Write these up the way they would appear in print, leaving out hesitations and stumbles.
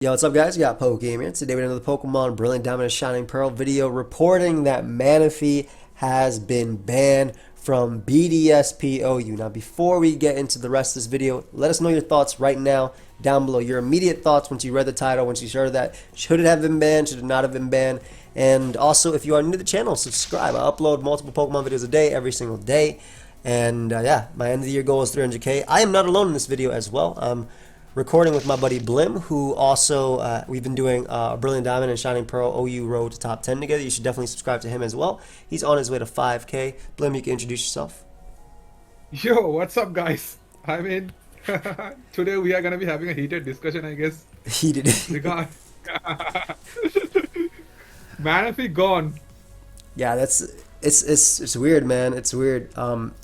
Yo, what's up, guys? We got Pokeaim here. Today we have another Pokemon Brilliant Diamond and Shining Pearl video reporting that Manaphy has been banned from BDSP OU. Now, before we get into the rest of this video, let us know your thoughts right now down below. Your immediate thoughts once you read the title, once you heard that. Should it have been banned? Should it not have been banned? And also, if you are new to the channel, subscribe. I upload multiple Pokemon videos a day, every single day. And yeah, my end of the year goal is 300K. I am not alone in this video as well. Recording with my buddy Blim, who also we've been doing Brilliant Diamond and Shining Pearl OU Road to Top 10 together. You should definitely subscribe to him as well. He's on his way to 5K. Blim, you can introduce yourself. Yo, what's up, guys? I mean, today we are gonna be having a heated discussion, I guess, He did. regard Manaphy gone. Yeah, it's weird, man. It's weird.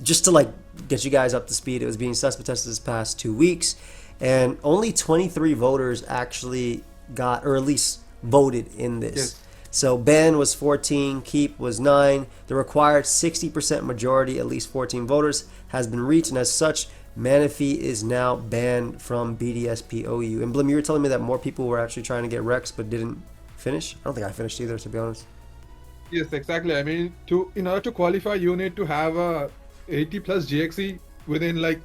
Just to like get you guys up to speed, it was being suspect tested this past 2 weeks, and only 23 voters actually got, or at least voted in this. Yes, So ban was 14, keep was 9. The required 60% majority, at least 14 voters, has been reached, and as such, Manaphy is now banned from BDSP OU. And Blim, you were telling me that more people were actually trying to get Rex but didn't finish. I don't think I finished either, to be honest. yes, exactly. I mean, to in order to qualify, you need to have a 80 plus GXE within like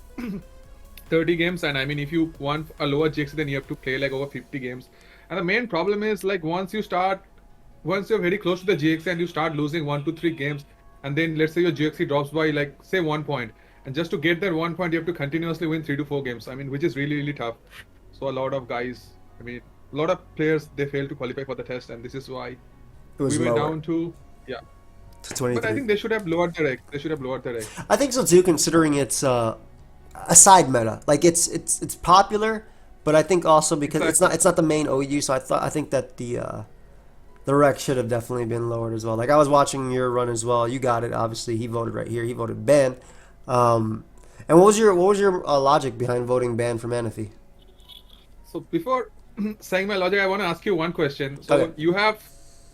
30 games, and I mean, if you want a lower GXE, then you have to play like over 50 games. And the main problem is like once you're very close to the GXE and you start losing 1 to 3 games, and then let's say your GXE drops by like say 1 point, and just to get that 1 point, you have to continuously win 3 to 4 games. I mean, which is really really tough. So a lot of guys, I mean, a lot of players they fail to qualify for the test, and this is why It we was went lower down to yeah. to But I 23. think they should have lowered the rec. They should have lowered the rec. I think so too, considering it's a side meta. Like it's popular, but I think also because Exactly. it's not the main OU. So I think that the rec should have definitely been lowered as well. Like I was watching your run as well. You got it. Obviously, he voted right here. He voted ban. And what was your logic behind voting ban for Manaphy? So before saying my logic, I want to ask you one question. Okay.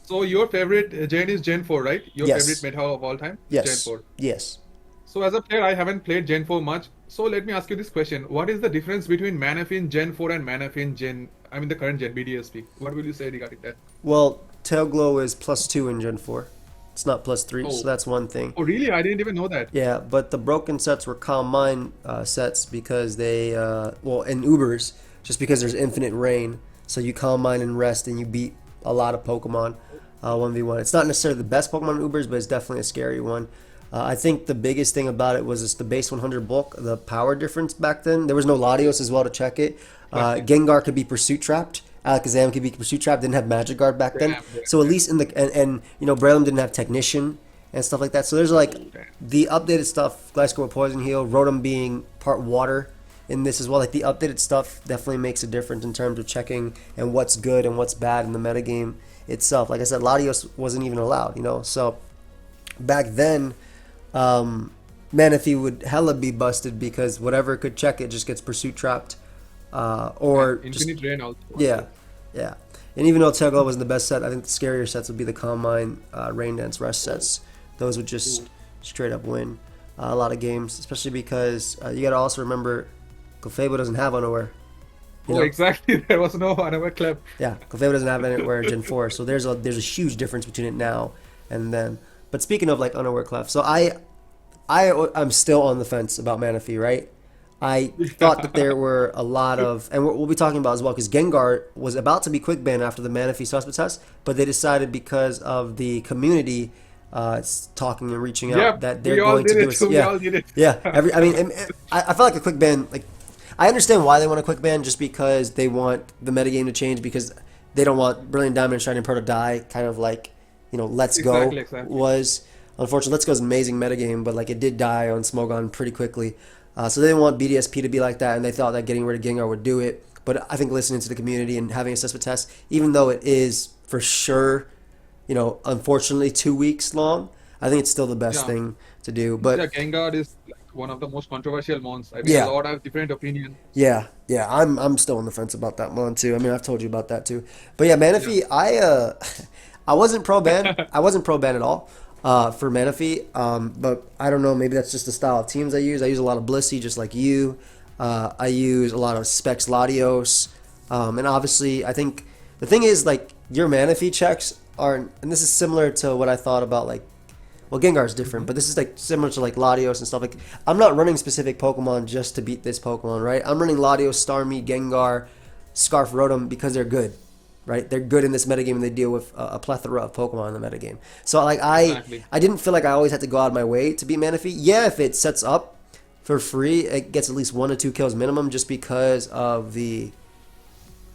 So your favorite gen is Gen 4, right? Your favorite Yes. meta of all time is Gen Yes. 4. Yes. So as a player, I haven't played Gen 4 much. So let me ask you this question: what is the difference between Manaphy in Gen 4 and Manaphy in I mean the current Gen BDSP? What will you say regarding that? Well, Tail Glow is +2 in Gen 4. It's not +3, so Oh, that's one thing. oh really? I didn't even know that. Yeah, but the broken sets were Calm Mind sets because they, well, and Ubers, just because there's infinite rain. So you Calm Mind and rest and you beat a lot of Pokemon 1v1. It's not necessarily the best Pokemon in Ubers, but it's definitely a scary one. I think the biggest thing about it was just the base 100 bulk, the power difference back then. There was no Latios as well to check it. Exactly. Gengar could be pursuit trapped. Alakazam could be pursuit trapped. Didn't have Magic Guard back then. Damn, damn, So at damn. least in the and you know Braylon didn't have Technician and stuff like that. So there's like Oh, damn. the updated stuff. Gliscor with Poison Heal, Rotom being part water in this as well. Like the updated stuff definitely makes a difference in terms of checking and what's good and what's bad in the metagame itself. Like I said, Latios wasn't even allowed. So back then, Manaphy would hella be busted because whatever could check it just gets pursuit trapped, And or just Infinite Rain also, I yeah, guess. yeah. And even though Tegel wasn't the best set, I think the scarier sets would be the Calm Mind, Rain Dance, Rest Oh, sets. Those would oh, just straight up win a lot of games, especially because you got to also remember Clefable doesn't have Unaware. You oh, know, exactly. There was no another clap. yeah, Clefable doesn't have Unaware in Gen 4, so there's a huge difference between it now and then. But speaking of like Unaware Clef, so I'm still on the fence about Manaphy, right? I thought that there were a lot of, and we'll be talking about as well, because Gengar was about to be quick banned after the Manaphy suspect test, but they decided because of the community talking and reaching Yeah, out that they're we all going to did do it. it. We Yeah, all did it. yeah. I mean, I feel like a quick ban. Like, I understand why they want a quick ban, just because they want the metagame to change, because they don't want Brilliant Diamond and Shining Pearl to die. Kind of like, Let's Go Exactly, exactly. was. Unfortunately, Let's Go is an amazing metagame, but like it did die on Smogon pretty quickly. So they didn't want BDSP to be like that, and they thought that getting rid of Gengar would do it. But I think listening to the community and having a assessment test, even though it is for sure, unfortunately 2 weeks long, I think it's still the best Yeah, thing to do. yeah. But Gengar is like one of the most controversial mons. I mean, a yeah, lot have different opinions. yeah, I'm still on the fence about that one too. I mean, I've told you about that too. But yeah, Yeah. Manaphy, I wasn't pro ban. I wasn't pro ban at all for Manaphy. But I don't know. Maybe that's just the style of teams I use. I use a lot of Blissey, just like you. I use a lot of Specs Latios. And obviously, I think the thing is like your Manaphy checks are, and this is similar to what I thought about like, well, Gengar is different, Mm-hmm. but this is like similar to like Latios and stuff. Like, I'm not running specific Pokemon just to beat this Pokemon, right? I'm running Latios, Starmie, Gengar, Scarf, Rotom because they're good, right? They're good in this metagame and they deal with a plethora of Pokemon in the metagame. So like Exactly. I didn't feel like I always had to go out of my way to beat Manaphy. Yeah, if it sets up for free, it gets at least 1 to 2 kills minimum just because of the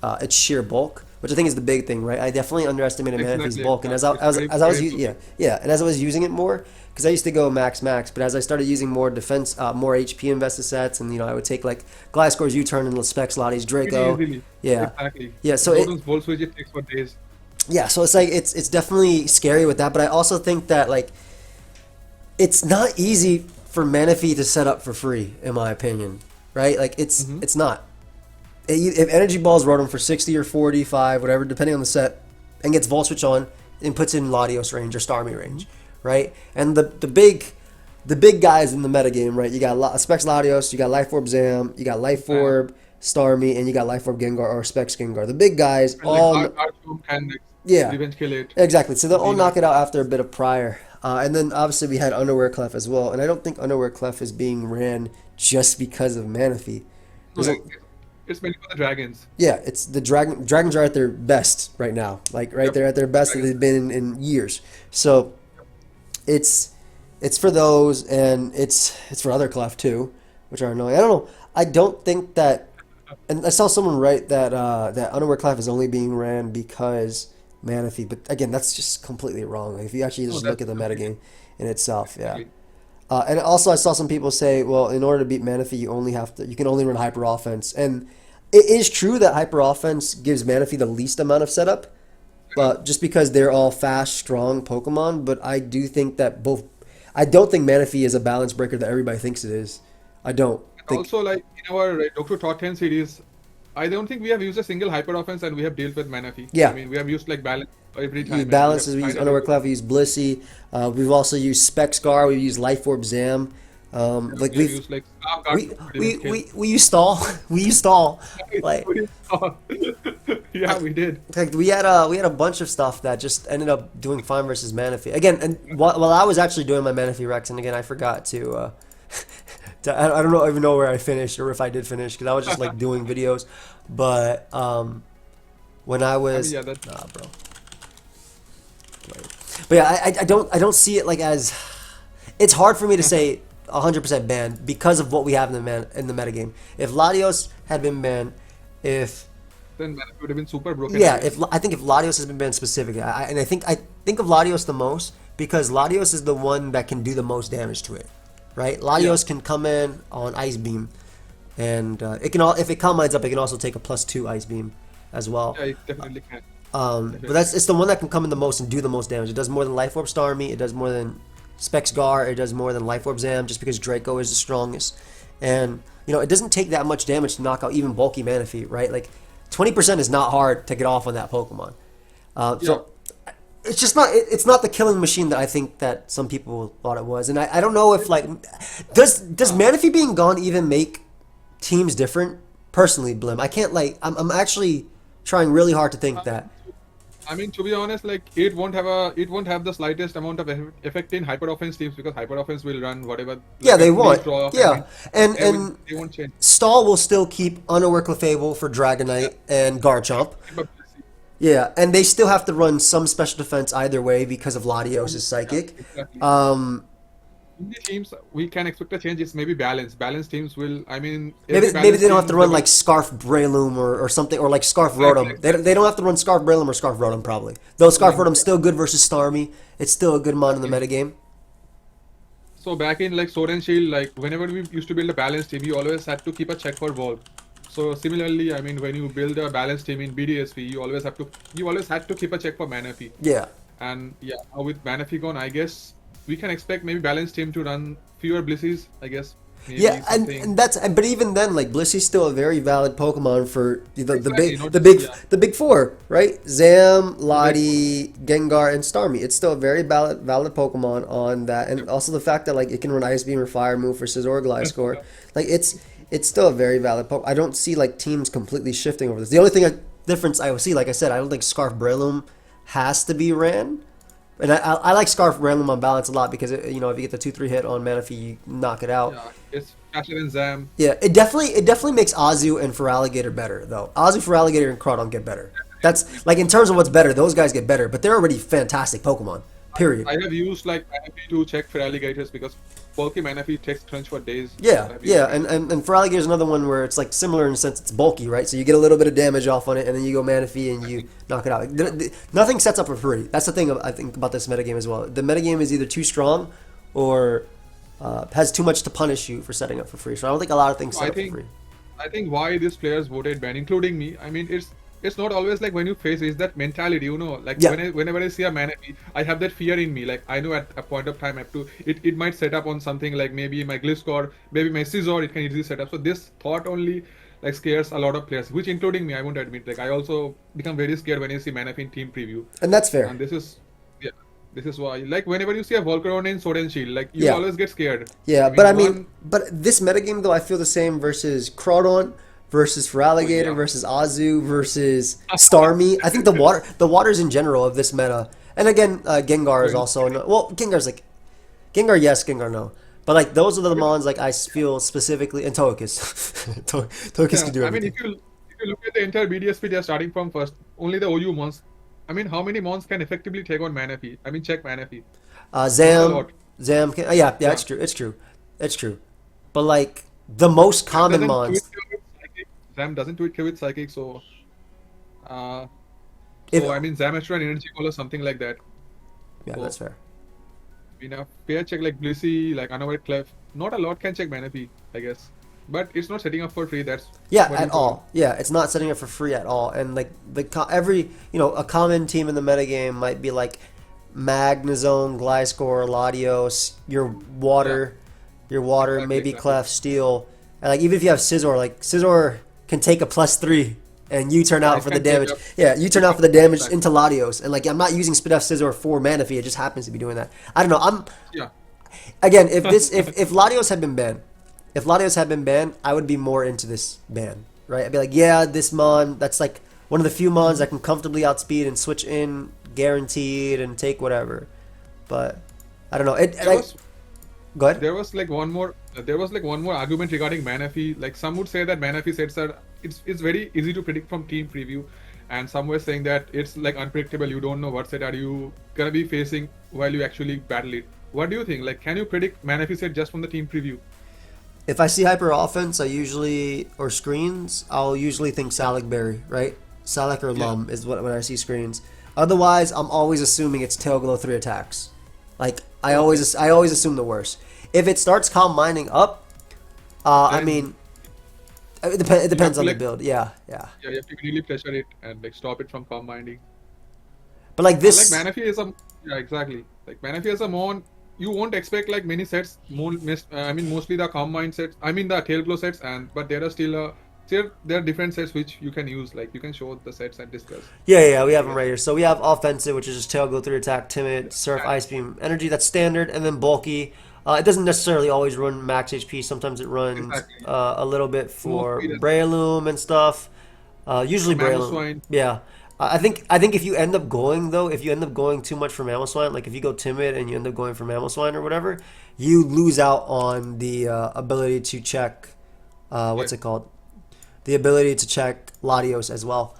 its sheer bulk, which I think is the big thing, right? I definitely underestimated Manaphy's Exactly. bulk, and Exactly. It's very as I was very bulky. and as I was using it more, because I used to go max, but as I started using more defense, more HP invested sets, and I would take like Gliscor's U-turn and Specs, Lottie's Pretty Draco, easily. yeah, Exactly. yeah. So it, Zotan's Volt Switch it takes for days. yeah, so it's like it's definitely scary with that, but I also think that like it's not easy for Manaphy to set up for free, in my opinion, right? Like Mm-hmm. it's not. If Energy Balls wrote him for 60 or 45, whatever, depending on the set, and gets Volt Switch on and puts in Latios range or Starmie range, right? And the big guys in the metagame, right? You got Specs Latios, you got Life Orb Zam, you got Life Damn. Orb Starmie, and you got Life Orb Gengar or Specs Gengar. The big guys And like all, Archon can like, yeah, revenge kill it. exactly. So they'll all Xena. knock it out after a bit of prior. And then obviously we had Underwear Clef as well, and I don't think Underwear Clef is being ran just because of Manaphy. No, There's a, like it's meant for the dragons. Yeah, it's the dragons are at their best right now. Like right Yep. there at their best that Dragons. they've been in years. So it's it's for those and it's for other clef too, which are annoying. I don't know. I don't think that, and I saw someone write that that Underwear Clef is only being ran because Manaphy, but again, that's just completely wrong. Like, if you actually No, just that's look at the completely metagame in itself, yeah. exactly. And also, I saw some people say, well, in order to beat Manaphy, you can only run hyper offense, and it is true that hyper offense gives Manaphy the least amount of setup, but just because they're all fast, strong Pokemon. But I do think that I don't think Manaphy is a balance breaker that everybody thinks it is. I don't And think. also, like in our Doctor Top 10 series, I don't think we have used a single hyper offense and we have dealt with Manaphy. I Yeah, mean, we have used like balance every use time and we have balances. We use tried it Underwear out. Clef. We use Blissey. We've also used Spec Scar. We've used Life Orb Zam. Yeah, Like we have used like Star Guard we for revenge kill. we use Stall. We use Stall. Like Yeah, we did. Like we had a bunch of stuff that just ended up doing fine versus Manaphy again. And while I was actually doing my Manaphy Rex, and again I forgot to, I don't know even know where I finished or if I did finish because I was just like doing videos. But when I I mean, was yeah, that's nah, bro. But yeah, I don't see it like as it's hard for me to say 100% banned because of what we have in the metagame. If Latios had been banned, if then Manaphy would have been super broken, I yeah, guess. I think if Latios has been banned specifically, and I think of Latios the most because Latios is the one that can do the most damage to it, right? Yeah, Latios can come in on Ice Beam, and it can all if it calm minds up, it can also take a +2 Ice Beam as well. yeah, it definitely can. But Definitely that's can. it's the one that can come in the most and do the most damage. It does more than Life Orb Starmie. It does more than Specs Gar. It does more than Life Orb Zam, just because Draco is the strongest. And it doesn't take that much damage to knock out even bulky Manaphy, right? Like 20% is not hard to get off on that Pokemon. Yeah. So it's just not it's not the killing machine that I think that some people thought it was. And I don't know if like does Manaphy being gone even make teams different? Personally, Blim, I can't like I'm actually trying really hard to think that. I mean, to be honest, like it won't have the slightest amount of effect in hyper offense teams because hyper offense will run whatever Yeah, like they at want. least draw. I Yeah, mean, and they won't change. Stall will still keep Unaware Clefable for Dragonite and Garchomp. But Yeah, and they still have to run some special defense either way because of Latios' yeah, Psychic. exactly. Um, In the teams, we can expect a change. It's maybe balance. Balance teams will. I mean, maybe every maybe balance they don't have to team they run will like Scarf Breloom or something or like Scarf exactly Rotom. They don't have to run Scarf Breloom or Scarf Rotom probably. Though Scarf exactly. Rotom's still good versus Starmie. It's still a good mon in the Exactly. metagame. So back in like Sword and Shield, like whenever we used to build a balance team, you always had to keep a check for ball. So similarly, I mean, when you build a balance team in BDSP, you always had to keep a check for Manaphy. Yeah. And yeah, now with Manaphy gone, I guess we can expect maybe balance team to run fewer Blissies. I guess maybe Yeah, something and but even then, like Blissy's still a very valid Pokemon for exactly not yeah the big four, right? Zam, the big four. Lottie, Gengar, and Starmie. It's still a very valid Pokemon on that, and Yep. also the fact that like it can run Ice Beam or Fire Move for Scizor or Gliscor. Like It's still a very valid poke. I don't see like teams completely shifting over this. The only difference I would see, like I said, I don't think Scarf Breloom has to be ran. And I like Scarf Breloom on balance a lot because if you get the 2-3 hit on Manaphy, you knock it out. Yeah, it's faster than Zam. Yeah, it definitely makes Azu and Feraligatr better though. Azu, Feraligatr, and Crawdon get better. That's like in terms of what's better, those guys get better, but they're already fantastic Pokemon. Period. I have used like Manaphy to check for alligators because bulky Manaphy takes crunch for days. Yeah, I've used yeah, it. and Feraligatr is another one where it's like similar in the sense it's bulky, right? So you get a little bit of damage off on it, and then you go Manaphy and you knock it out. Nothing sets up for free. That's the thing I think about this metagame as well. The metagame is either too strong or has too much to punish you for setting up for free. So I don't think a lot of things So set up for free. I think why these players voted ban, including me. I mean, it's not always like when you face it's that mentality, Like Yeah. whenever I see a Manaphy, I have that fear in me. Like I know at a point of time I have to it might set up on something like maybe my Gliscor, maybe my Scizor, it can easily set up. So this thought only like scares a lot of players, which including me, I won't admit. Like I also become very scared when I see Manaphy in team preview. And that's fair. And this is why. Like whenever you see a Volcaron in Sword and Shield, like you Yeah. always get scared. Yeah, I but I mean, mean, but this metagame though, I feel the same versus Crawdon, versus Feraligatr, yeah. versus Azu, versus Starmie. I think the waters in general of this meta, and again, Gengar is also well, Gengar yes, Gengar no, but like those are the mons like I feel specifically, and Togekiss, Togekiss Yeah, can do I mean, everything. if you look at the entire BDSP, they're starting from first. Only the OU mons. I mean, how many mons can effectively take on Manaphy? I mean, check Manaphy. Not a Zam, lot. Zam, can, yeah, Yeah. it's true, but like the most Zam common doesn't do it mons, with psychic. Zam doesn't do it with psychic, so uh, if I mean, Zam has to run energy call or something like that. yeah, So that's fair. we have pair check like Blissey, like Unaware Clef. Not a lot can check Manaphy, I guess. But it's not setting up for free. That's Yeah, what at you told. all. Yeah, it's not setting it for free at all. And like every a common team in the metagame might be like Magnezone, Gliscor, Latios, your water, Exactly, maybe exactly. Clef, Steel, and like even if you have Scizor, like Scizor can take a +3, and you turn Yeah, out it for the can take damage. up. Yeah, you turn out for the damage Exactly. into Latios, and like I'm not using Spit F Scizor for Manaphy. It just happens to be doing that. I don't know. Yeah. Again, if Latios had been banned, I would be more into this ban, right? I'd be like, yeah, this mon, that's like one of the few mons that can comfortably outspeed and switch in guaranteed and take whatever. But I don't know. There Like, was go ahead. There was like one more argument regarding Manaphy. Like some would say that Manaphy sets are it's very easy to predict from team preview, and some were saying that it's like unpredictable. You don't know what set are you gonna be facing while you actually battle it. What do you think? Like, can you predict Manaphy set just from the team preview? If I see hyper offense, or screens, I'll usually think Salic Berry, right? Salic or Yeah. Lum is what when I see screens. Otherwise, I'm always assuming it's Tail Glow 3 attacks. Like I always assume the worst. If it starts calm mining up, I Then mean, it you have depends to on the like build. Yeah, yeah. yeah, you have to really pressure it and like stop it from calm minding. But like And like this, Manaphy is a yeah exactly like Manaphy is a mon. You won't expect like many sets. I mean mostly the calm mind sets. I mean the tail glow sets, but there are still there are different sets which you can use. Like you can show the sets and discuss. yeah, we I have them guess. right here. So we have offensive, which is just Tail Glow 3 attack, timid, surf, And ice beam, energy. That's standard, and then bulky. It doesn't necessarily always run max HP. Sometimes it runs exactly. a little bit for Mostly that's Breloom and stuff. Usually Breloom. Mamoswine. Yeah. I think if you end up going though, if you end up going too much for Mamoswine, like if you go timid and you end up going for Mamoswine or whatever, you lose out on the ability to check. Yeah, What's it called? The ability to check Latios as well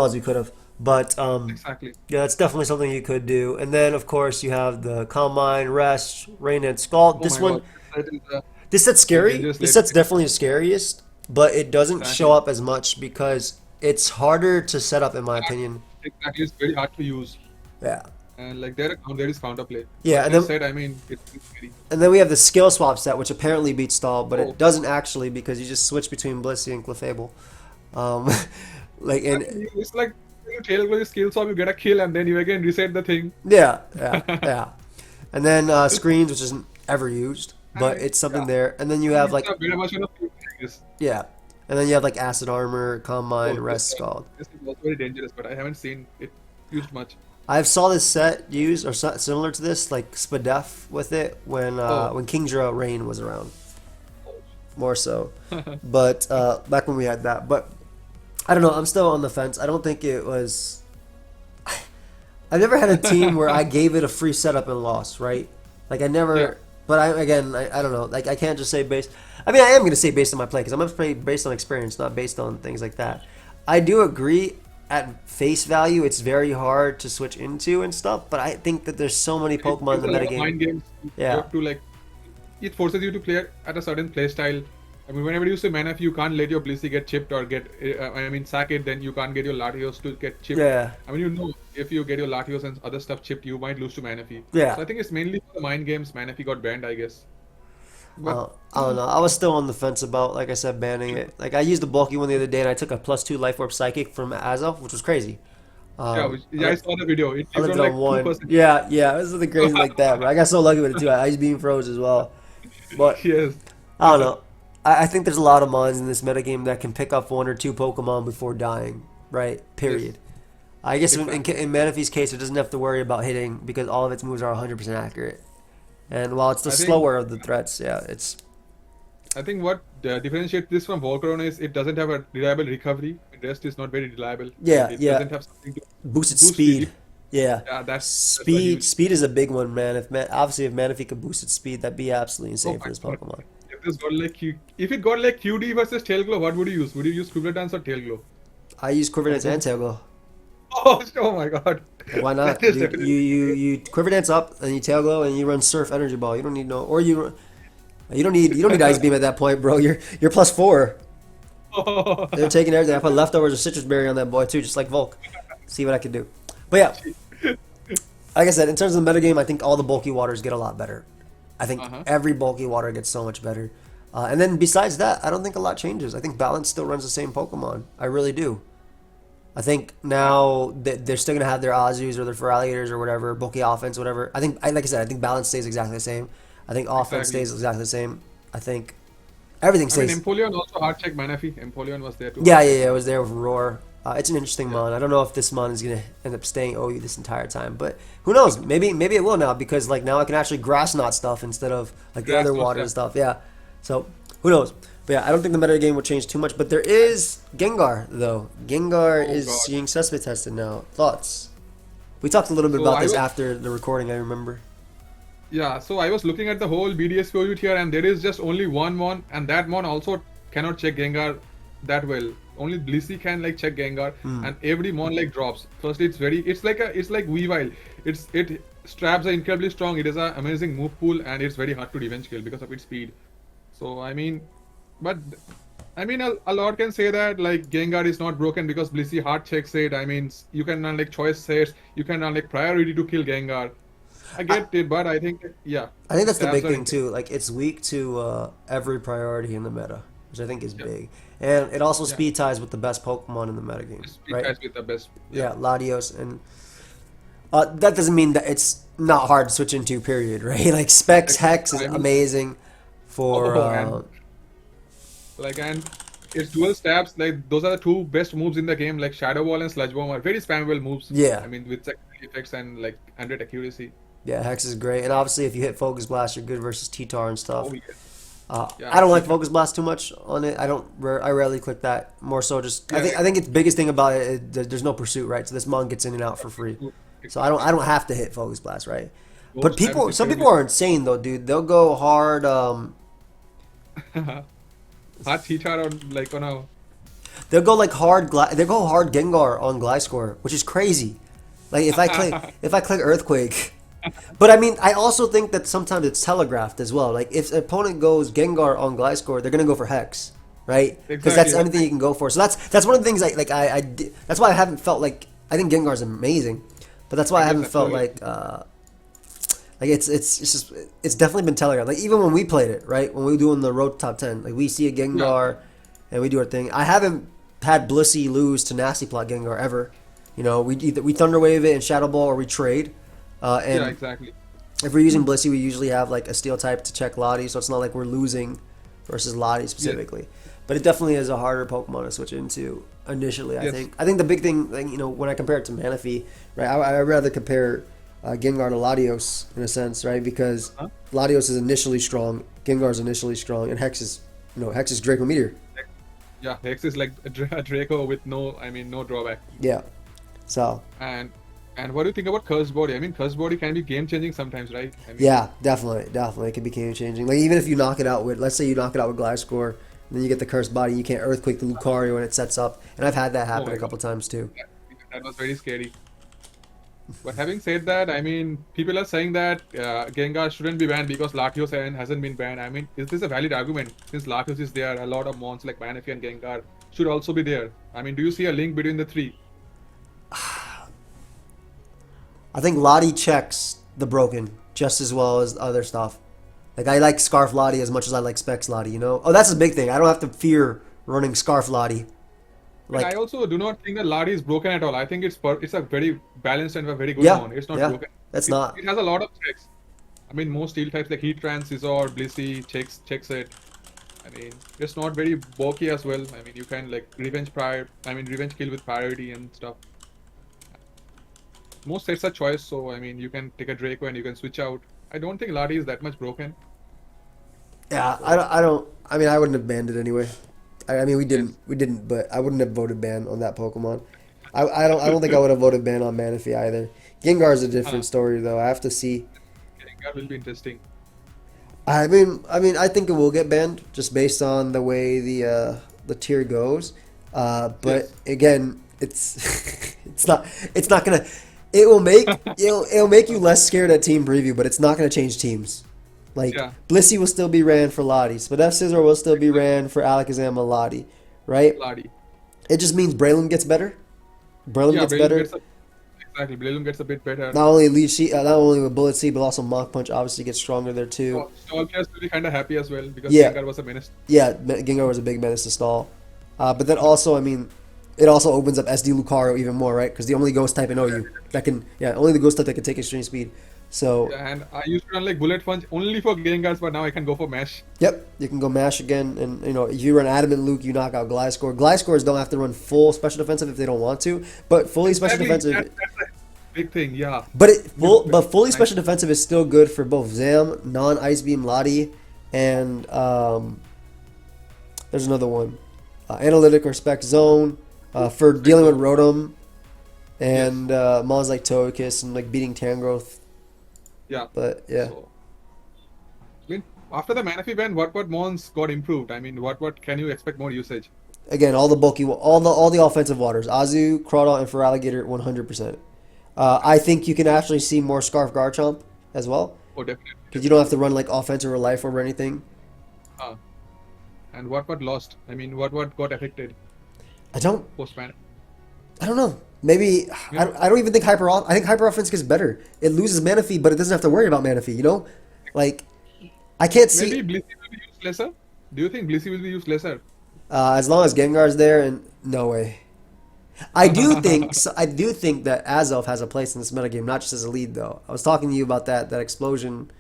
as you could have. But exactly. yeah, that's definitely something you could do. And then of course you have the Calm Mind, Rest, Rain and Scald. Oh my God, that is This set's a scary. dangerous This late. set's definitely the scariest, but it doesn't show Exactly. up as much because it's harder to set up, in my opinion. Exactly. It's very hard to use. Yeah. And like there is counterplay. Yeah, But and this then set, I mean, it's scary. and then we have the skill swap set, which apparently beats Stall, but Oh, it doesn't actually because you just switch between Blissey and Clefable. Um, like and it's like you tail glow your skill swap, you get a kill, and then you again reset the thing. yeah. And then screens, which isn't ever used, but And it's something yeah, there. And then you I mean, have it's like a better version of it, I guess. yeah, and then you have like Acid Armor, Calm Oh, Mind, Rest Scald. this is also very dangerous, but I haven't seen it used much. I've saw this set used or similar to this, like Spadef with it Oh, when Kingdra Rain was around. oh, more so. But back when we had that, but I don't know. I'm still on the fence. I don't think it was. I've never had a team where I gave it a free setup and lost, right? Like I Yeah. never. But I don't know. Like I can't just say based. I mean, I am gonna say based on my play because I'm gonna play based on experience, not based on things like that. I do agree. At face value, it's very hard to switch into and stuff. But I think that there's so many It Pokemon in gives the a lot of metagame. mind games. You Yeah, have to like it forces you to play at a certain play style. I mean, whenever you say Manaphy, you can't let your Blissey get chipped or get, I mean, sack it, then you can't get your Latios to get chipped. yeah, I mean, you know, if you get your Latios and other stuff chipped, you might lose to Manaphy. yeah. So I think it's mainly for the mind games. Manaphy got banned, I guess. But I don't know. I was still on the fence about, like I said, banning it. Like I used the bulky one the other day, and I took a +2 Life Orb Psychic from Azelf, which was crazy. yeah, I, yeah, I saw the video. It I lived lived on on like two one. percent. Yeah, yeah. It was something crazy like that, bro. I got so lucky with it too. I used being froze as well, but Yes. I don't know. I think there's a lot of mons in this metagame that can pick up one or two Pokemon before dying. Right. Yes. Period. I guess Exactly. in Manaphy's case, it doesn't have to worry about hitting because all of its moves are 100% accurate. And while it's the I think slower of the threats, yeah, it's what differentiates this from Volcarona is it doesn't have a reliable recovery. The rest is not very reliable. Like yeah, it yeah. doesn't have something to Boosted boost speed. speed. Yeah. Yeah, that's a Speed huge. speed is a big one, man. Obviously if Manaphy could boost its speed, that'd be absolutely Oh insane for my this god. Pokemon. If this got like if it got like QD versus Tail Glow, what would you use? Would you use Quiver Dance or Tail Glow? I use Quiver Or Dance and both? Tailglow. Oh my god. Like why That not? is Dude, definitely you Quiver Dance up and you Tailglow and you run Surf Energy Ball. You don't need no or you don't need Ice Beam at that point, bro. You're +4. They're taking everything. I put leftovers of Citrus Berry on that boy too, just like Volk. See what I can do. But yeah, like I said, in terms of the metagame, I think all the bulky waters get a lot better. I think Uh-huh. every bulky water gets so much better. And then besides that, I don't think a lot changes. I think Balance still runs the same Pokemon. I really do. I think now they're still gonna have their Azus or their Feraligators or whatever, bulky offense, whatever. Like I said, I think Balance stays exactly the same. I think offense Exactly. stays exactly the same. I think everything I mean, stays. Empoleon also hard check Manaphy. Empoleon was there to Yeah, hard yeah, check yeah. I Manaphy. was there with Roar. It's an interesting Yeah. mon. I don't know if this mon is gonna end up staying OU this entire time, but who knows? Maybe it will now because like now I can actually grass knot stuff instead of like the Grass other knot water and stuff. stuff. Yeah. So who knows? But yeah, I don't think the meta game will change too much. But there is Gengar though. Gengar Oh is god. being suspect tested now. Thoughts? We talked a little bit So about I this was after the recording. I remember. Yeah, so I was looking at the whole BDSP OU here, and there is just only one mon, and that mon also cannot check Gengar that well. Only Blissey can like check Gengar, and every mon like drops. Firstly, it's like Weavile. It straps are incredibly strong. It is an amazing move pool, and it's very hard to revenge kill because of its speed. So I mean, but I mean a lot can say that like Gengar is not broken because Blissey hard checks it. I mean you can run like choice sets, you can run like priority to kill Gengar. I I, get it, but I think yeah, I think that's the stabs big are thing incredible. too. Like it's weak to every priority in the meta, which I think is Yeah, big, and it also yeah. speed ties with the best Pokemon in the metagame, Speed right? ties with the best. Yeah, Yeah, Latios, and that doesn't mean that it's not hard to switch into. Period, right? Like Specs exactly. Hex is I mean, amazing for oh, and it's dual stabs. Like those are the two best moves in the game. Like Shadow Ball and Sludge Bomb are very spammable moves. yeah, I mean, with secondary effects and like 100 accuracy. yeah. Hex is great, and obviously if you hit Focus Blast, you're good versus T-Tar and stuff. Oh yeah, I yeah. don't like Cheetah. Focus Blast too much on it. I rarely click that. More so, just Yeah, I think its biggest thing about it is there's no pursuit, right? So this mon gets in and out for free. So I exactly. don't have to hit Focus Blast, right? But Ghost Stab is some people incredibly are insane though, dude. They'll go hard. strong. Hard Cheetah or like on a They'll go like hard. They'll go hard Gengar on Gliscor, which is crazy. Like if I click Earthquake. But I mean, I also think that sometimes it's telegraphed as well. Like if an opponent goes Gengar on Gliscor, they're gonna go for Hex, right? Because that's exactly. the only thing you can go for. So that's one of the things that's why I haven't felt like I think Gengar's amazing, but that's why I It is haven't felt absolutely. like it's definitely been telegraphed. Like even when we played it, right? When we were doing the road to top 10, like we see a Yeah, Gengar and we do our thing. I haven't had Blissey lose to Nasty Plot Gengar ever. You know, we Thunder Wave it and Shadow Ball or we trade. yeah, And exactly. if we're using Blissey, we usually have like a Steel type to check Lottie, so it's not like we're losing versus Lottie Yes, specifically. But it definitely is a harder Pokemon to switch into initially. I yes. think. I think the big thing, like, you know, when I compare it to Manaphy, right? I rather compare Gengar to Latios in a sense, right? Because Huh? Latios is initially strong, Gengar is initially strong, and Hex is No, Hex is Draco Meteor. Yeah, Hex is like a Draco with no, I mean, no drawback. Yeah. So And what do you think about Cursed Body? I mean, Cursed Body can be game changing sometimes, right? I mean, yeah, definitely, it can be game changing. Like even if you knock it out with, let's say you knock it out with Gliscor, and then you get the cursed body, you can't earthquake the Lucario when it sets up. And I've had that oh happen my a couple god, times too. that was very scary. But having said that, I mean, people are saying that Gengar shouldn't be banned because Latios hasn't been banned. I mean, is this a valid argument? Since Latios is there, a lot of mons like Manaphy and Gengar should also be there. I mean, do you see a link between the three? I think Lottie checks the broken just as well as other stuff. Like I like Scarf Lottie as much as I like Specs Lottie, you know? Oh, that's a big thing. I don't have to fear running Scarf Lottie. And I Like, also do not think that Lati is broken at all. I think it's a very balanced and a very good yeah, mon. It's not yeah, broken. that's It, not. it has a lot of checks. I mean, most steel types like Heatran, Scizor, Blissey checks it. I mean, it's not very bulky as well. I mean, you can like revenge kill with priority and stuff. Most sets are choice, so I mean, you can take a Draco and you can switch out. I don't think Lati is that much broken. Yeah, So I don't. I mean, I wouldn't have banned it anyway. I mean, yes, we didn't, but I wouldn't have voted ban on that Pokemon. I don't think I would have voted ban on Manaphy either. Gengar is a different story though. I have to see. Gengar will be interesting. I think it will get banned just based on the way the tier goes. But Yes, again, it's it's not gonna. It'll make you less scared at team preview, but it's not gonna change teams. Like yeah, Blissey will still be ran for Lottie. Spadef Scizor will still be ran for Alakazam and Lottie, right? Lati. It just means Braylon gets better. Braylon Yeah, gets Breloom better. gets a exactly. Breloom gets a bit better. Not only with Bullet Seed, but also Mach Punch obviously gets stronger there too. Stall players will be kind of happy as well because Yeah, Gengar was a menace. yeah, Gengar was a big menace to stall. But then also, I mean, it also opens up SD Lucario even more, right? Because the only ghost type in OU that can, yeah, only the ghost type that can take extreme speed. So, Yeah, and I used to run like Bullet Punch only for Gengars, but now I can go for Mash. yep, you can go mash again, and you know if you run Adamant Luke, you knock out Gliscor. Gliscors don't have to run full special defensive if they don't want to, but fully special Exactly, defensive. that's a big thing. Yeah, But fully nice. special defensive is still good for both Zam, non Ice Beam Lottie, and there's another one, Analytic or Spec Zone, for dealing with Rotom and mons like Togekiss and like beating Tangrowth. Yeah. But yeah, So, I mean, after the Manaphy ban, what mons got improved? I mean, what can you expect more usage? again, all the bulky, all the offensive waters, Azu, Crawdon, and for Alligator, 100%. I think you can actually see more Scarf Garchomp as well Oh, definitely, because you don't have definitely. to run like offensive or life orb or anything. Uh, and what lost? I mean, what got affected I don't post ban? I don't know. Maybe Yeah. I don't even think I think hyper offense gets better. It loses Manaphy, but it doesn't have to worry about Manaphy. You know, like I can't Maybe see Blissey will be used lesser. Do you think Blissey will be used lesser? as long as Gengar's there, and no way. I do think that Azelf has a place in this metagame, not just as a lead though. I was talking to you about that explosion,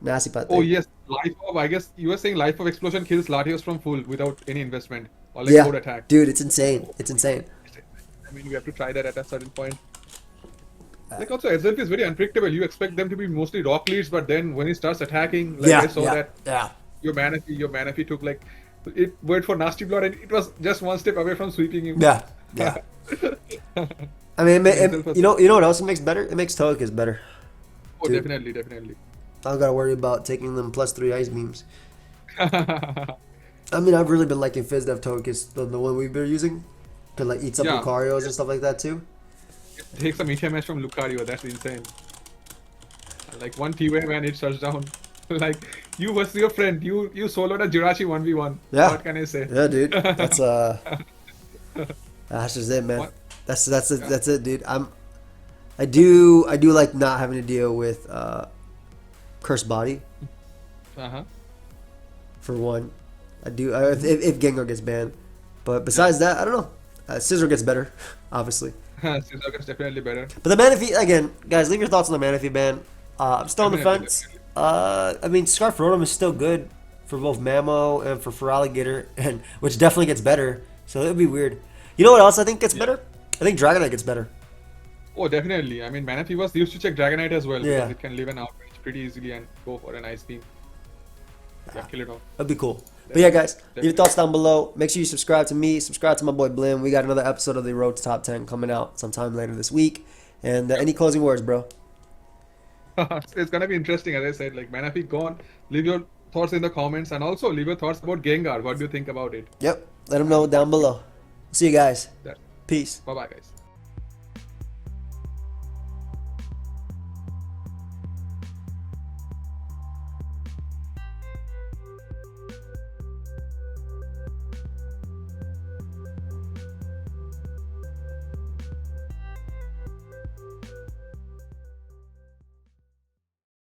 nasty pet Oh thing. yes, Life of. I guess you were saying Life of Explosion kills Latios from full without any investment or like Yeah, code attack. dude, it's insane. It's insane. I mean, we have to try that at a certain point. Like also, SLP is very unpredictable. You expect them to be mostly rock leads, but then when he starts attacking, like I Yeah, saw yeah, that yeah, your Manaphy took like it went for Nasty Blood, and it was just one step away from sweeping him. yeah, yeah. I mean, Himself was- you know what else it makes better? It makes Togekiss better. oh, Dude. definitely, definitely. I don't gotta worry about taking them +3 ice beams. I mean, I've really been liking FizzDev Togekiss, the one we've been using, to like eats up Yeah. Lucarios and stuff like that too. Take some meteor mash from Lucario. That's insane. Like one T-Wave and it shuts down. Like you versus your friend. You soloed a Jirachi 1v1. Yeah. What can I say? Yeah, dude. That's just it, man. What? That's it. That's it, dude. I do like not having to deal with Cursed Body Uh-huh. for one. I do if Gengar gets banned, but besides that, I don't know. Scizor gets better, obviously. Smogon is definitely better. But the Manaphy again, guys, leave your thoughts on the Manaphy ban. I'm still on the Definitely, fence. definitely. I mean, Scarf Rotom is still good for both Mamo and for Alligator, and which definitely gets better. So it would be weird. You know what else I think gets better? I think Dragonite gets better. Oh, definitely. I mean, Manaphy was used to check Dragonite as well Yeah. because it can live an outreach pretty easily and go for an ice beam. Yeah, kill it off. That'd be cool. But yeah, guys, leave your Definitely. thoughts down below. Make sure you subscribe to me, subscribe to my boy Blim. We got another episode of the Road to Top 10 coming out sometime later this week. And any closing words, bro? It's gonna be interesting, as I said. Like Manaphy, go on, leave your thoughts in the comments, and also leave your thoughts about Gengar. What do you think about it? Yep, let them know down below. See you guys. That. Peace. Bye bye, guys.